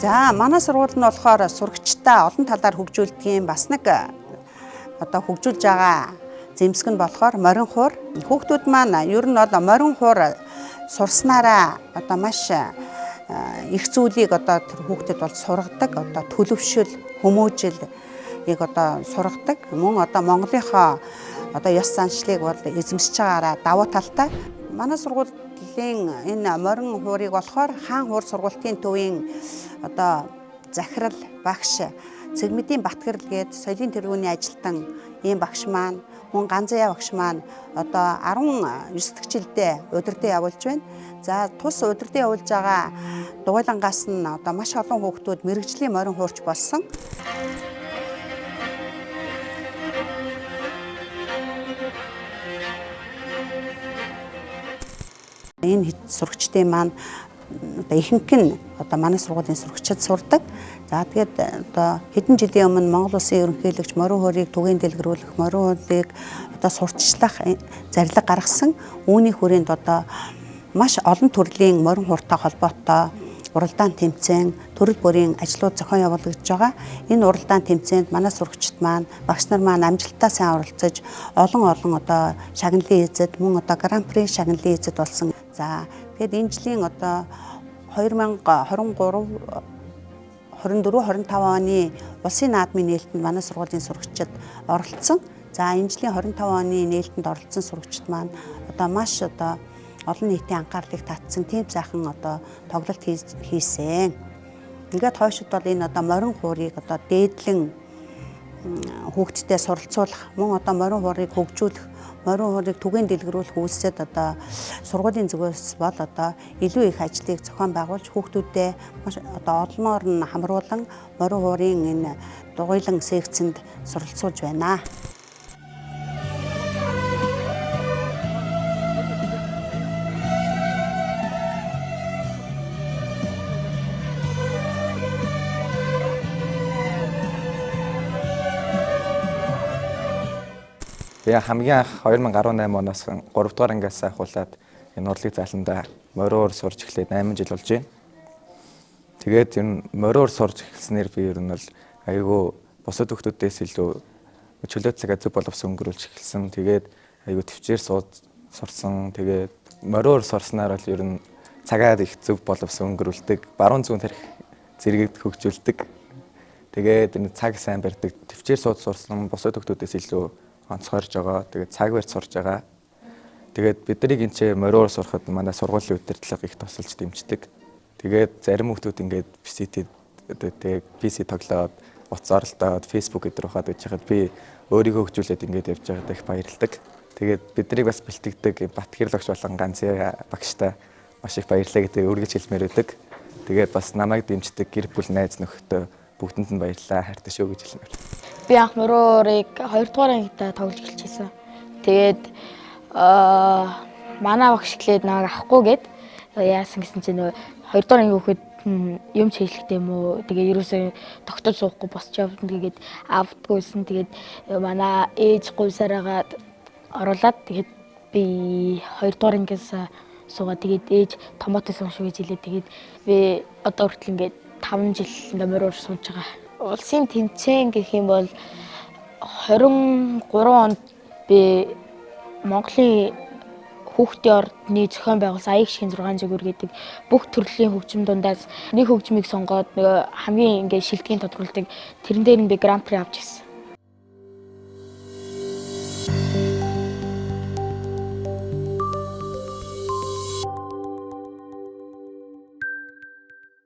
За манай сургууль нь болохоор сурагчдаа олон талаар хөгжүүлдэг бас нэг одоо хөгжүүлж байгаа зэмсэг нь болохоор морин хуур. Хүүхдүүд маань ер нь одоо морин хуур сурснараа одоо маш их зүйлийг одоо тэр хүүхдэд бол сургадаг. Одоо төлөвшөл, хүмүүжил яг одоо сургадаг. Мөн одоо Монголынхоо одоо ёс заншлыг бол эзэмшиж байгаараа давуу талтай. Манай сургуулийн энэ морин хуурыг болохоор хаан хуур сургуулийн төвийн одоо захирал багш Цэгмэдийн Батгэрл гээд соёлын тэргүүний ажилтан ийм багш маань мөн Ганзаяа багш маань одоо 19 дэх жилдээ удирдах явуулж байна. За тус удирдах явуулж байгаа дугуйлангаас нь одоо маш олон хүүхдүүд мэрэгжлийн морин хуурч болсон. Энэ сурагчдын маань одоо ихэнх нь одоо манай сургуулийн сурагчид сурдаг. За тэгээд одоо хэдэн жилийн өмнө Монгол Улсын ерөнхийлөгч морин хуурийг түгээн дэлгэрүүлэх, морин хуурийг одоо сурталчлах зарлиг гаргасан. Үүний хүрээнд одоо маш олон төрлийн морин хууртай холбоотой уралдаан тэмцээн, төрөл бүрийн ажлууд зохион явуулагдж байгаа. Энэ уралдаан тэмцээнд манай сурагчид маань, багш нар маань амжилттай сайн оролцож, олон одоо шагналын эзэд, мөн одоо гран-при шагналын эзэд болсон. За тэгээд энэ жилийн одоо 2024-25 оны улсын наадмын нээлтэнд манай сургуулийн сурагчид оролцсон. За энэ жилийн 25 оны нээлтэнд оролцсон сурагчид маань одоо маш одоо олон нийтийн анхаарлыг татсан тийм сайхан одоо тоглолт хийсэн. Ингээд хойшид бол энэ одоо морин хуурыг одоо дээдлэн хүүхдтэд суралцуулах, мөн одоо морин хуурыг хөгжүүлэх, морин хуурыг түгээн дэлгэрүүлэх үйлсэд одоо сургуулийн зүгээс бол одоо илүү их ажлыг зохион байгуулж хүүхдүүдэд маш одоо олноор нь хамруулан морин хуурын энэ дугуйлан секцэнд суралцуулж байна. Би хамгийн анх 2018 оноос 3 дугаар ангиас ахуулаад энэ урлагийн зааланда морин хуур сурж эхлээд 8 жил болж байна. Тэгээд энэ морин хуур сурж эхэлснээр би ер нь бол айгүй бусад хүүхдүүдээс илүү чөлөө цагаа зөв боловсон өнгөрүүлж эхэлсэн. Тэгээд айгүй төвчээр сурсан. Тэгээд морин хуур сурснаар бол ер нь цагаа их зөв боловсон өнгөрүүлдэг, баруун зүүн тарих зэрэгт хөгжүүлдэг. Тэгээд энэ цаг сайн барьдаг, төвчээр сурсан бусад хүүхдүүдээс илүү онцгойрж байгаа. Тэгээд цаг барьж сурж байгаа. Тэгээд биднийг энэ ч морин хуур сурахад манай сургуулийн удирдлага их тусалж дэмждэг. Тэгээд зарим хүмүүс ингээд PC тоглоод, утас оролдоод, Facebook дээр ухаад байж хаад би өөрийгөө хөгжүүлээд ингээд явж байгаад их баярлдаг. Тэгээд биднийг бас бэлтгэдэг Батгэрл багш болон Ганзаяа багштай маш их баярлалаа гэдэг үргэлж хэлмээр байдаг. Тэгээд бас намайг дэмждэг гэр бүл, найз нөхдөд бүгдэнд нь баярлалаа, хайртай шүү гэж хэлмээр. Би анх морин хуурыг 2 дугаар ангидаа тоглож эхэлчихсэн. Тэгээд манай багш гэлээд намайг авахгүй гээд яасан гэсэн чинь 2 дугаар анги хүүхэд юм ч хийлэхтэй юм уу? Тэгээд ерөөсөө тогтож суухгүй босч явна тэгээд авдгүйсэн. Тэгээд манай ээж гуйсараагаад оруулаад тэгээд би 2 дугаар ангиас суугаад тэгээд ээж томотос уншиж хэлээд тэгээд би одоо хүртэл ингээд 5 жил морин хуур сууж байгаа. Улсын тэмцээн гэх юм бол 23 онд би Монголын хүүхдийн ордны зохион байгуулсан аяг шин 6 зүгүүр гэдэг бүх төрлийн хөгжим дундаас нэг хөгжмийг сонгоод хамгийн ингээд шилдгийн тодруулдаг тэрэн дээр нь би гран-при авч ирсэн.